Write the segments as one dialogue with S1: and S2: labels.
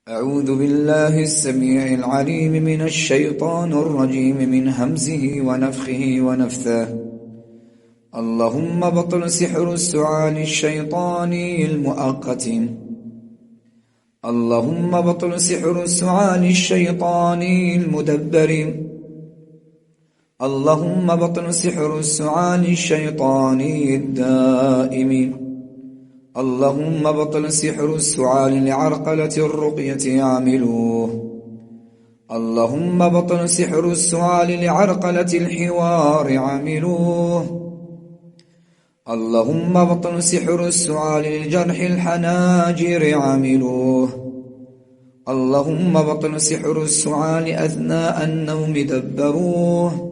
S1: أعوذ بالله السميع العليم من الشيطان الرجيم من همزه ونفخه ونفثه. اللهم بطل سحر السعال الشيطاني المؤقت. اللهم بطل سحر السعال الشيطاني المدبر. اللهم بطل سحر السعال الشيطاني الدائم. اللهم بطل سحر السعال لعرقلة الرقية عاملوه. اللهم بطل سحر السعال لعرقلة الحوار عاملوه. اللهم بطل سحر السعال لجرح الحناجر عاملوه. اللهم بطل سحر السعال أثناء النوم دبروه.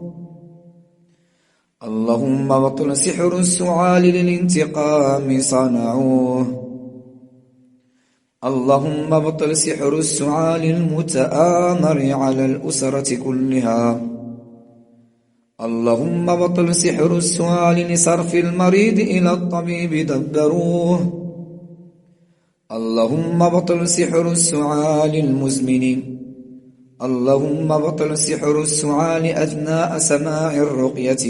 S1: اللهم بطل سحر السعال للانتقام صنعوه. اللهم بطل سحر السعال المتآمر على الأسرة كلها. اللهم بطل سحر السعال لصرف المريض إلى الطبيب دبروه. اللهم بطل سحر السعال المزمن. اللهم بطل سحر السعال أثناء سماع الرقية.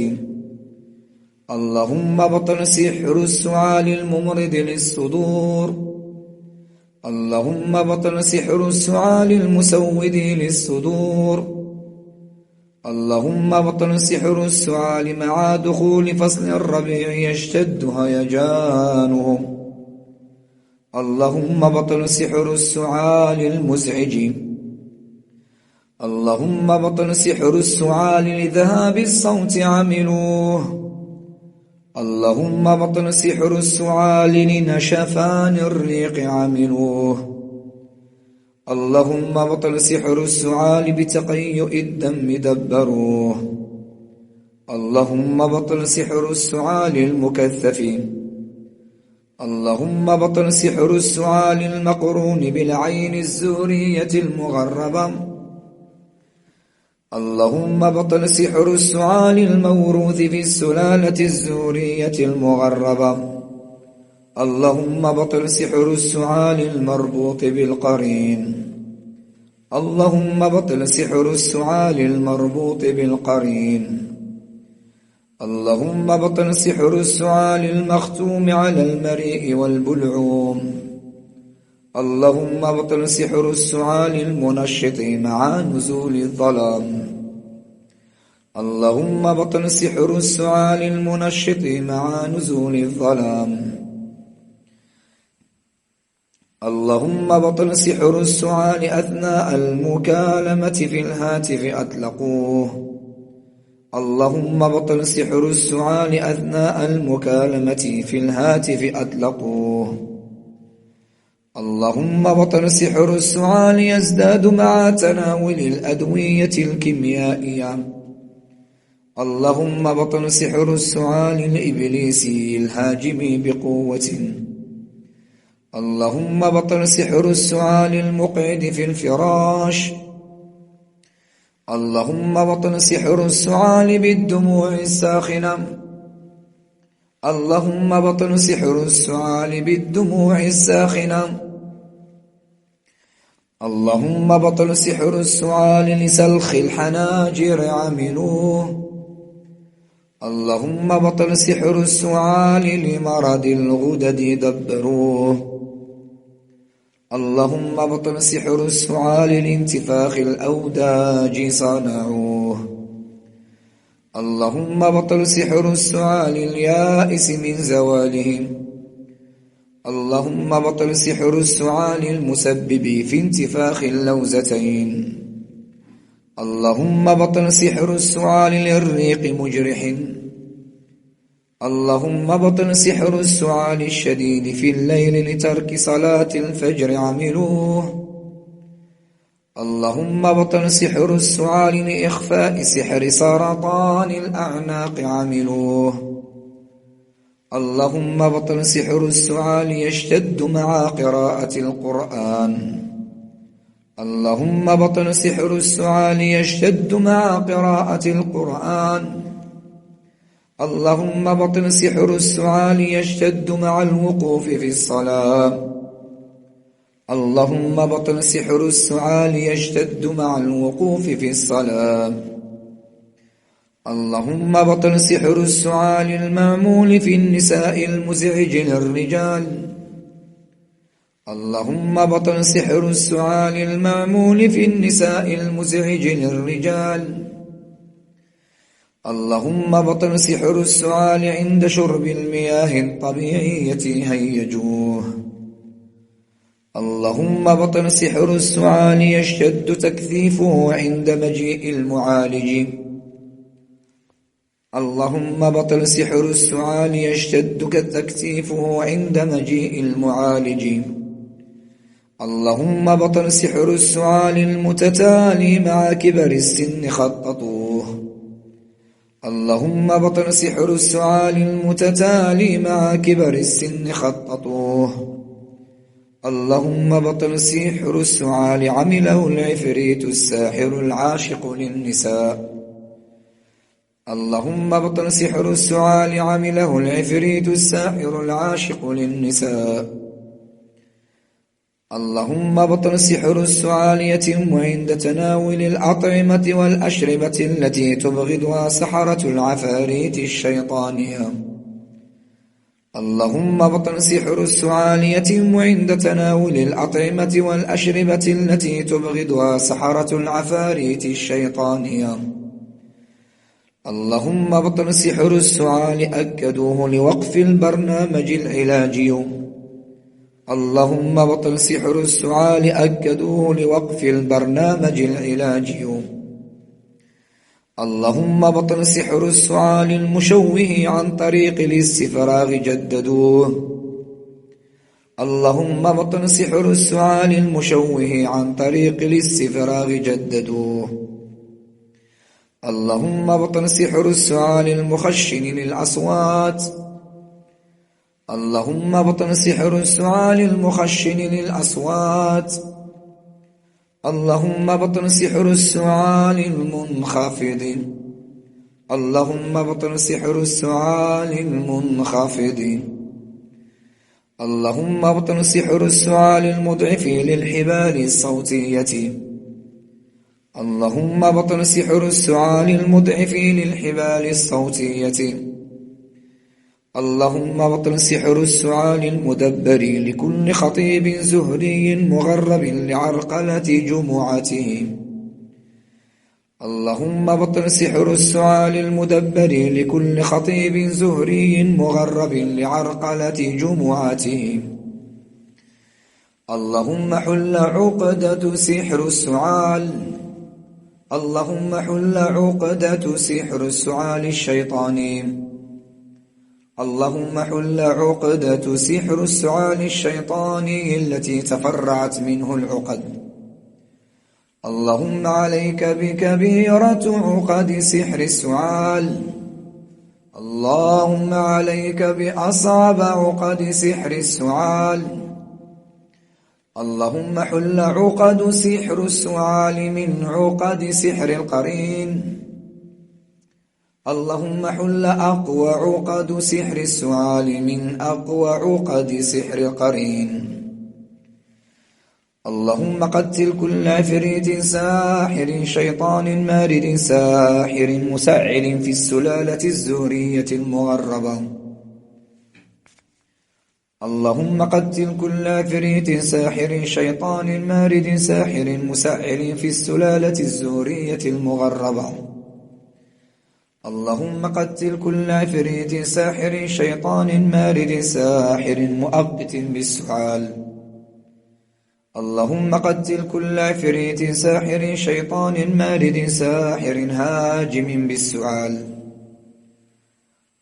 S1: اللهم بطل سحر السعال الممرض للصدور. اللهم بطل سحر السعال المسود للصدور. اللهم بطل سحر السعال مع دخول فصل الربيع يشتد هيجانهم. اللهم بطل سحر السعال المزعج. اللهم بطل سحر السعال لذهاب الصوت عملوه. اللهم بطل سحر السعال لنشفان الريق عملوه. اللهم بطل سحر السعال بتقيؤ الدم دبروه. اللهم بطل سحر السعال المكثف. اللهم بطل سحر السعال المقرون بالعين الزورية المغربة. اللهم بطل سحر السعال الموروث في السلالة الزورية المغربة. اللهم بطل سحر السعال المربوط بالقرين. اللهم بطل سحر السعال المربوط بالقرين. اللهم بطل سحر السعال المختوم على المريء والبلعوم. اللهم بطل سحر السعال المنشط مع نزول الظلام. اللهم بطل سحر السعال المنشط مع نزول الظلام. اللهم بطل سحر السعال أثناء المكالمة في الهاتف أطلقوه. اللهم بطل سحر السعال أثناء المكالمة في الهاتف أطلقوه. اللهم بطل سحر السعال يزداد مع تناول الأدوية الكيميائية. اللهم بطل سحر السعال الإبليسي الهاجم بقوة. اللهم بطل سحر السعال المقعد في الفراش. اللهم بطل سحر السعال بالدموع الساخنة. اللهم بطل سحر السعال بالدموع الساخنة. اللهم بطل سحر السعال لسلخ الحناجر عملوه. اللهم بطل سحر السعال لمرض الغدد دبروه. اللهم بطل سحر السعال لانتفاخ الأوداج صنعوه. اللهم بطل سحر السعال اليائس من زوالهم. اللهم بطل سحر السعال المسبب في انتفاخ اللوزتين. اللهم بطل سحر السعال للريق مجرح. اللهم بطل سحر السعال الشديد في الليل لترك صلاة الفجر عملوه. اللهم بطل سحر السعال لإخفاء سحر سرطان الأعناق عملوه. اللهم بطل سحر السعال يشتد مع قراءة القرآن. اللهم بطل سحر السعال يشتد مع قراءة القرآن. اللهم بطل سحر السعال يشتد مع الوقوف في الصلاة. اللهم بطل سحر السعال يشتد مع الوقوف في الصلاة. اللهم بطل سحر السعال المعمول في النساء المزعج للرجال. اللهم بطل سحر السعال المعمول في النساء المزعج للرجال. اللهم بطل سحر السعال عند شرب المياه الطبيعية هيجوه. اللهم بطل سحر السعال يشتد تكثيفه عند مجيء المعالج. اللهم بطل سحر السعال يشتد تكثيفه عند مجيء المعالج. اللهم بطل سحر السعال المتتالي مع كبر السن خططوه. اللهم بطل سحر السعال المتتالي مع كبر السن خططوه. اللهم بطل سحر السعال عمله العفريت الساحر العاشق للنساء. اللهم بطل سحر السعال عمله العفريت الساحر العاشق للنساء. اللهم بطل سحر السعال يتم عند تناول الأطعمة والأشربة التي تبغضها سحرة العفاريت الشيطانية. اللهم بطل سحر السعال يتم عند تناول الأطعمة والأشربة التي تبغضها سحرة العفاريت الشيطانية. اللهم بطل سحر السعال أكدوه لوقف البرنامج العلاجي. اللهم بطل سحر السعال أكدوه لوقف البرنامج العلاجي. اللهم بطل سحر السعال المشوه عن طريق الاستفراغ جددوه. اللهم بطل سحر السعال المشوه عن طريق الاستفراغ جددوه. اللهم بطل سحر السعال المخشن للأصوات. اللهم بطل سحر السعال المخشن للأصوات. اللهم بطل سحر السعال المنخفض. اللهم بطل سحر السعال المنخفض. اللهم بطل سحر السعال المضعف للحبال الصوتية. اللهم بطل سحر السعال المضعف للحبال الصوتية. اللهم بطل سحر السعال المدبر لكل خطيب زهري مغرب لعرقلة جمعته. اللهم بطل سحر السعال المدبر لكل خطيب زهري مغرب لعرقلة جمعته. اللهم حل عقدة سحر السعال. اللهم حل عقدة سحر السعال الشيطاني. اللهم حل عقدة سحر السعال الشيطاني التي تفرعت منه العقد. اللهم عليك بكبيرة عقد سحر السعال. اللهم عليك بأصعب عقد سحر السعال. اللهم حل عقد سحر السعال من عقد سحر القرين. اللهم حل أقوى عقد سحر السعال من أقوى عقد سحر القرين. اللهم قتل كل عفريت ساحر شيطان مارد ساحر مسعر في السلالة الزهرية المغربة. اللهم قتل كل عفريت ساحر شيطان مارد ساحر مسعر في السلالة الزهرية المغربة. اللهم قتل كل عفريت ساحر شيطان مارد ساحر مؤقت بالسعال. اللهم قتل كل عفريت ساحر شيطان مارد ساحر هاجم بالسعال.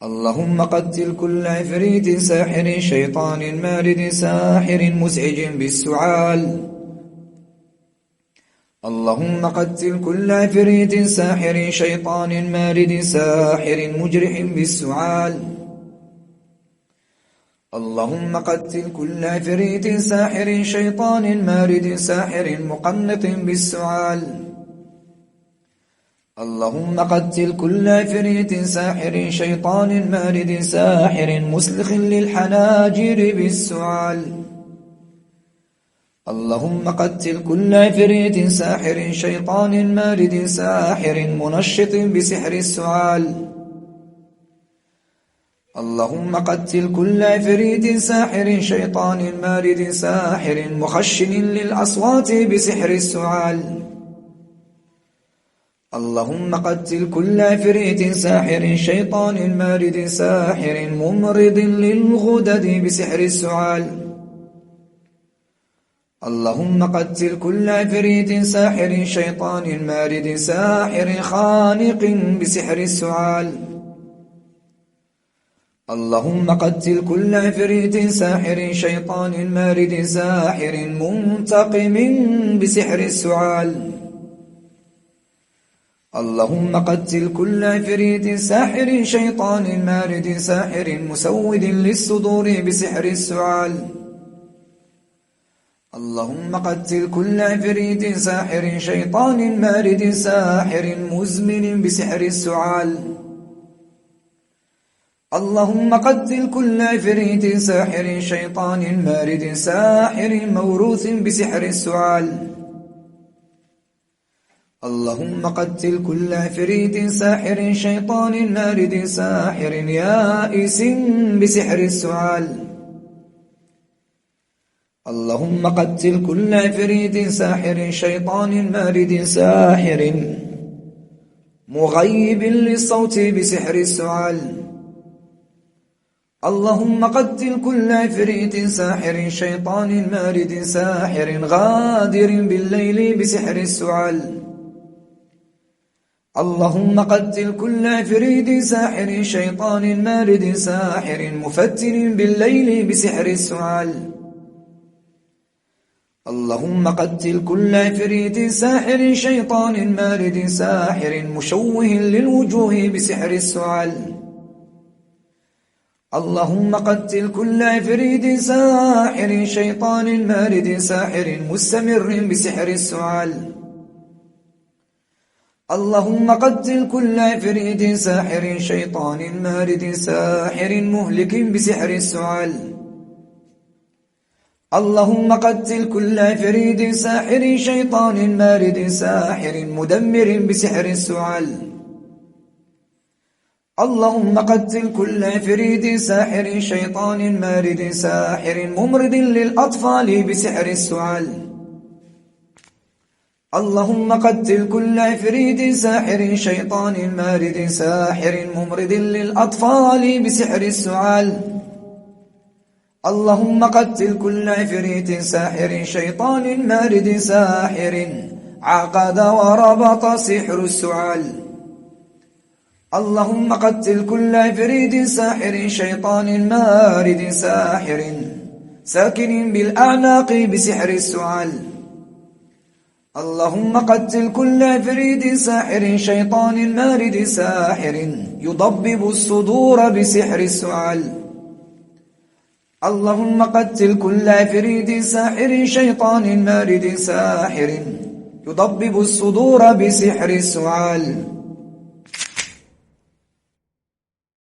S1: اللهم قتل كل عفريت ساحر شيطان مارد ساحر مزعج بالسعال. اللهم قتل كل عفريت ساحر شيطان مارد ساحر مجرح بالسعال. اللهم قتل كل عفريت ساحر شيطان مارد ساحر مقنط بالسعال. اللهم قتل كل عفريت ساحر شيطان مارد ساحر مسلخ للحناجر بالسعال. اللهم قتل كل عفريت ساحر شيطان مارد ساحر منشط بسحر السعال. اللهم قتل كل عفريت ساحر شيطان مارد ساحر مخشن للأصوات بسحر السعال. اللهم قتل كل عفريت ساحر شيطان مارد ساحر ممرض للغدد بسحر السعال. اللهم قتل كل عفريت ساحر شيطان مارد ساحر خانق بسحر السعال. اللهم قتل كل عفريت ساحر شيطان مارد ساحر منتقم بسحر السعال. اللهم قتل كل عفريت ساحر شيطان مارد ساحر مسود للصدور بسحر السعال. اللهم قتل كل عفريت ساحر شيطان مارد ساحر مزمن بسحر السعال. اللهم قتل كل عفريت ساحر شيطان مارد ساحر موروث بسحر السعال. اللهم قتل كل عفريت ساحر شيطان مارد ساحر يائس بسحر السعال. اللهم قتل كل عفريت ساحر شيطان مارد ساحر مغيب للصوت بسحر السعال. اللهم قتل كل عفريت ساحر شيطان مارد ساحر غادر بالليل بسحر السعال. اللهم قتل كل عفريت ساحر شيطان مارد ساحر مفتن بالليل بسحر السعال. اللهم قتل كل عفريت ساحر شيطان مارد ساحر مشوه للوجوه بسحر السعال. اللهم قتل كل عفريت ساحر شيطان مارد ساحر مستمر بسحر السعال. اللهم قتل كل عفريت ساحر شيطان مارد ساحر مهلك بسحر السعال. اللهم قتل كل عفريت ساحر شيطان مارد ساحر مدمر بسحر السعال. اللهم قتل كل عفريت ساحر شيطان مارد ساحر ممرض للأطفال بسحر السعال. اللهم قتل كل عفريت ساحر شيطان مارد ساحر ممرض للأطفال بسحر السعال. اللهم قتل كل عفريت ساحر شيطان مارد ساحر عقد وربط سحر السعال. اللهم قتل كل عفريت ساحر شيطان مارد ساحر ساكن بالأعناق بسحر السعال. اللهم قتل كل عفريت ساحر شيطان مارد ساحر يضبب الصدور بسحر السعال. اللهم قتل كل عفريت ساحر شيطان مارد ساحر يضبب الصدور بسحر السعال.